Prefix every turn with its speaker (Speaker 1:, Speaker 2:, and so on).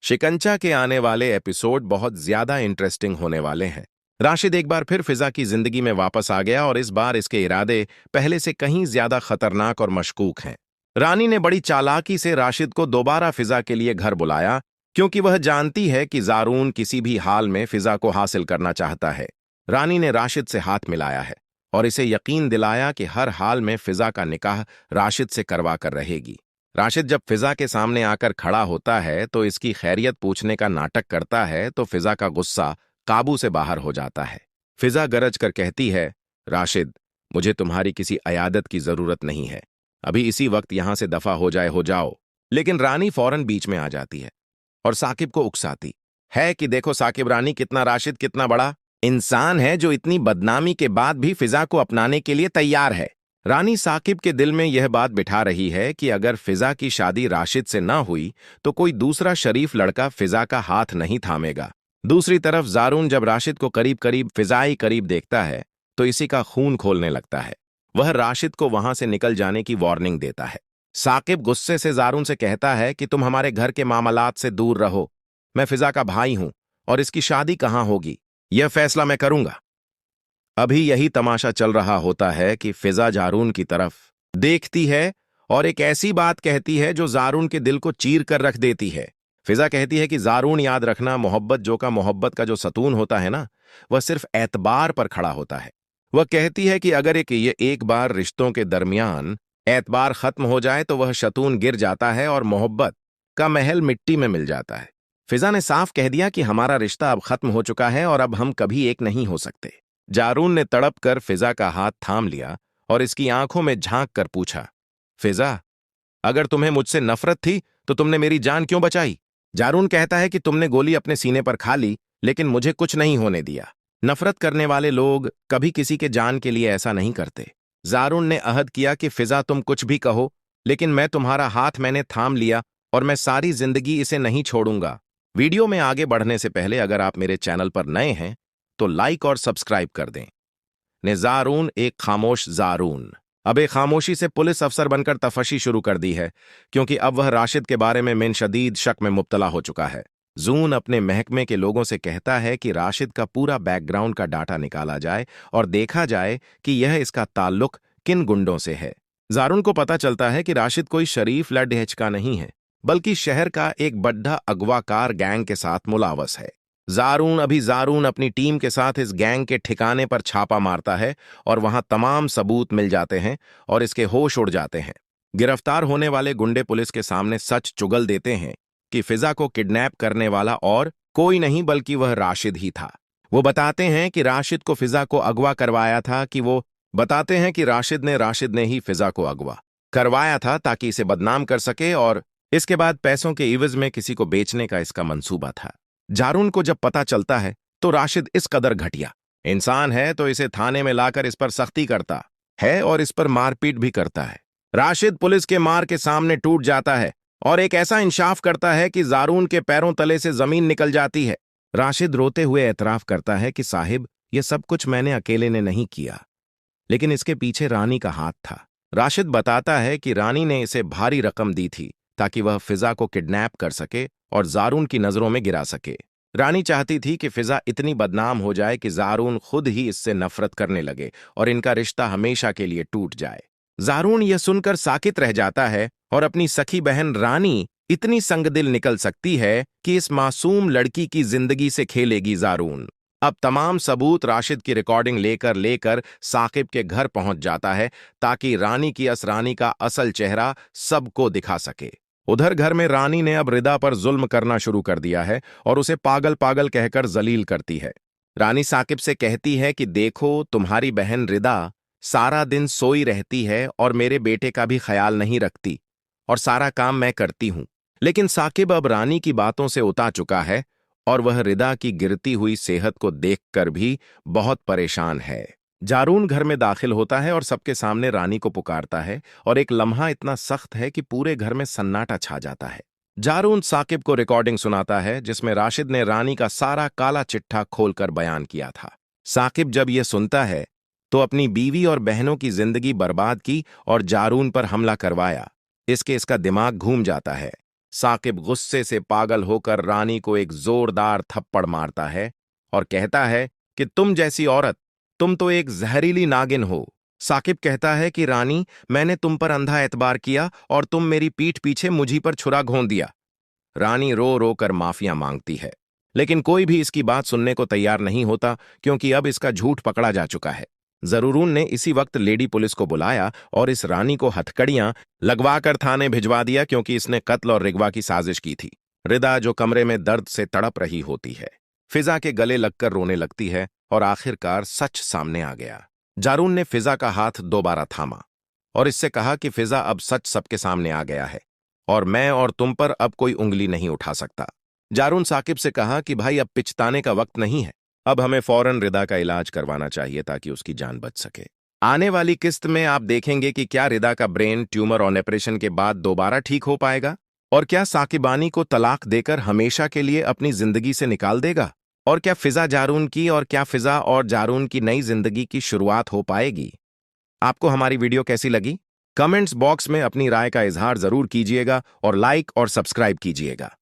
Speaker 1: शिकंजा के आने वाले एपिसोड बहुत ज्यादा इंटरेस्टिंग होने वाले हैं। राशिद एक बार फिर फिजा की जिंदगी में वापस आ गया और इस बार इसके इरादे पहले से कहीं ज्यादा खतरनाक और मशकूक हैं। रानी ने बड़ी चालाकी से राशिद को दोबारा फिजा के लिए घर बुलाया, क्योंकि वह जानती है कि जारून किसी भी हाल में फिजा को हासिल करना चाहता है। रानी ने राशिद से हाथ मिलाया है और इसे यकीन दिलाया कि हर हाल में फिजा का निकाह राशिद से करवा कर रहेगी। राशिद जब फिजा के सामने आकर खड़ा होता है तो इसकी खैरियत पूछने का नाटक करता है तो फिजा का गुस्सा काबू से बाहर हो जाता है। फिजा गरज कर कहती है, राशिद, मुझे तुम्हारी किसी अयादत की जरूरत नहीं है। अभी इसी वक्त यहां से दफा हो जाए हो जाओ। लेकिन रानी फौरन बीच में आ जाती है और साकिब को उकसाती है कि देखो साकिब, रानी कितना राशिद कितना बड़ा इंसान है जो इतनी बदनामी के बाद भी फिजा को अपनाने के लिए तैयार है। रानी साकिब के दिल में यह बात बिठा रही है कि अगर फिजा की शादी राशिद से न हुई तो कोई दूसरा शरीफ लड़का फिजा का हाथ नहीं थामेगा। दूसरी तरफ जारून जब राशिद को करीब करीब फिजाई करीब देखता है तो इसी का खून खोलने लगता है। वह राशिद को वहां से निकल जाने की वार्निंग देता है। साकिब गुस्से से जारून से कहता है कि तुम हमारे घर के मामलात से दूर रहो। मैं फिजा का भाई हूं और इसकी शादी कहां होगी यह फैसला मैं करूंगा। अभी यही तमाशा चल रहा होता है कि फिजा जारून की तरफ देखती है और एक ऐसी बात कहती है जो जारून के दिल को चीर कर रख देती है। फिजा कहती है कि जारून, याद रखना, मोहब्बत का जो सतून होता है ना, वह सिर्फ एतबार पर खड़ा होता है। वह कहती है कि अगर ये एक बार रिश्तों के दरमियान एतबार खत्म हो जाए तो वह सतून गिर जाता है और मोहब्बत का महल मिट्टी में मिल जाता है। फिजा ने साफ कह दिया कि हमारा रिश्ता अब खत्म हो चुका है और अब हम कभी एक नहीं हो सकते। जारून ने तड़प कर फिजा का हाथ थाम लिया और इसकी आंखों में झांक कर पूछा, फिजा, अगर तुम्हें मुझसे नफरत थी तो तुमने मेरी जान क्यों बचाई? जारून कहता है कि तुमने गोली अपने सीने पर खा ली लेकिन मुझे कुछ नहीं होने दिया। नफरत करने वाले लोग कभी किसी के जान के लिए ऐसा नहीं करते। जारून ने अहद किया कि फिजा, तुम कुछ भी कहो लेकिन मैं तुम्हारा हाथ मैंने थाम लिया और मैं सारी जिंदगी इसे नहीं छोड़ूंगा। वीडियो में आगे बढ़ने से पहले अगर आप मेरे चैनल पर नए हैं तो लाइक और सब्सक्राइब कर दें। ने जारून एक खामोश जारून अब एक खामोशी से पुलिस अफसर बनकर तफशी शुरू कर दी है, क्योंकि अब वह राशिद के बारे में मिन शदीद शक में मुब्तला हो चुका है। जून अपने महकमे के लोगों से कहता है कि राशिद का पूरा बैकग्राउंड का डाटा निकाला जाए और देखा जाए कि यह इसका ताल्लुक किन गुंडों से है। जारून को पता चलता है कि राशिद कोई शरीफ लड़हेच का नहीं है, बल्कि शहर का एक बड्ढा अगवाकार गैंग के साथ मुलावस है। जारून अपनी टीम के साथ इस गैंग के ठिकाने पर छापा मारता है और वहां तमाम सबूत मिल जाते हैं और इसके होश उड़ जाते हैं। गिरफ्तार होने वाले गुंडे पुलिस के सामने सच चुगल देते हैं कि फिजा को किडनैप करने वाला और कोई नहीं बल्कि वह राशिद ही था। वो बताते हैं कि राशिद को फिजा को अगवा करवाया था राशिद ने ही फिजा को अगवा करवाया था ताकि इसे बदनाम कर सके और इसके बाद पैसों के इवज में किसी को बेचने का इसका मंसूबा था। जारून को जब पता चलता है तो राशिद इस कदर घटिया इंसान है तो इसे थाने में लाकर इस पर सख्ती करता है और इस पर मारपीट भी करता है। राशिद पुलिस के मार के सामने टूट जाता है और एक ऐसा इंसाफ करता है कि जारून के पैरों तले से जमीन निकल जाती है। राशिद रोते हुए एतराफ करता है कि साहिब, यह सब कुछ मैंने अकेले ने नहीं किया, लेकिन इसके पीछे रानी का हाथ था। राशिद बताता है कि रानी ने इसे भारी रकम दी थी ताकि वह फिजा को किडनैप कर सके और जारून की नजरों में गिरा सके। रानी चाहती थी कि फिजा इतनी बदनाम हो जाए कि जारून खुद ही इससे नफरत करने लगे और इनका रिश्ता हमेशा के लिए टूट जाए। जारून यह सुनकर साकित रह जाता है और अपनी सखी बहन रानी इतनी संगदिल निकल सकती है कि इस मासूम लड़की की जिंदगी से खेलेगी जारून। अब तमाम सबूत राशिद की रिकॉर्डिंग लेकर साकिब के घर पहुंच जाता है ताकि रानी की असरानी का असल चेहरा सबको दिखा सके। उधर घर में रानी ने अब रिदा पर जुल्म करना शुरू कर दिया है और उसे पागल पागल कहकर जलील करती है। रानी साकिब से कहती है कि देखो, तुम्हारी बहन रिदा सारा दिन सोई रहती है और मेरे बेटे का भी ख्याल नहीं रखती और सारा काम मैं करती हूं। लेकिन साकिब अब रानी की बातों से उता चुका है और वह रिदा की गिरती हुई सेहत को देखकर भी बहुत परेशान है। जारून घर में दाखिल होता है और सबके सामने रानी को पुकारता है और एक लम्हा इतना सख्त है कि पूरे घर में सन्नाटा छा जाता है। जारून साकिब को रिकॉर्डिंग सुनाता है जिसमें राशिद ने रानी का सारा काला चिट्ठा खोलकर बयान किया था। साकिब जब यह सुनता है तो अपनी बीवी और बहनों की जिंदगी बर्बाद की और जारून पर हमला करवाया, इसका दिमाग घूम जाता है। साकिब गुस्से से पागल होकर रानी को एक जोरदार थप्पड़ मारता है और कहता है कि तुम जैसी औरत, तुम तो एक जहरीली नागिन हो। साकिब कहता है कि रानी, मैंने तुम पर अंधा एतबार किया और तुम मेरी पीठ पीछे मुझी पर छुरा घोंप दिया। रानी रो रो कर माफिया मांगती है, लेकिन कोई भी इसकी बात सुनने को तैयार नहीं होता क्योंकि अब इसका झूठ पकड़ा जा चुका है। जरूरून ने इसी वक्त लेडी पुलिस को बुलाया और इस रानी को हथकड़ियां लगवाकर थाने भिजवा दिया क्योंकि इसने कत्ल और रिगवा की साजिश की थी। रिदा जो कमरे में दर्द से तड़प रही होती है, फिजा के गले लगकर रोने लगती है और आखिरकार सच सामने आ गया। जारून ने फिजा का हाथ दोबारा थामा और इससे कहा कि फिजा, अब सच सबके सामने आ गया है और मैं और तुम पर अब कोई उंगली नहीं उठा सकता। जारून साकिब से कहा कि भाई, अब पिछताने का वक्त नहीं है, अब हमें फौरन रिदा का इलाज करवाना चाहिए ताकि उसकी जान बच सके। आने वाली किस्त में आप देखेंगे कि क्या रिदा का ब्रेन ट्यूमर और ऑपरेशन के बाद दोबारा ठीक हो पाएगा, और क्या साकिबानी को तलाक देकर हमेशा के लिए अपनी जिंदगी से निकाल देगा, और क्या फिजा जारून की और क्या फिजा और जारून की नई जिंदगी की शुरुआत हो पाएगी। आपको हमारी वीडियो कैसी लगी? कमेंट्स बॉक्स में अपनी राय का इजहार जरूर कीजिएगा और लाइक और सब्सक्राइब कीजिएगा।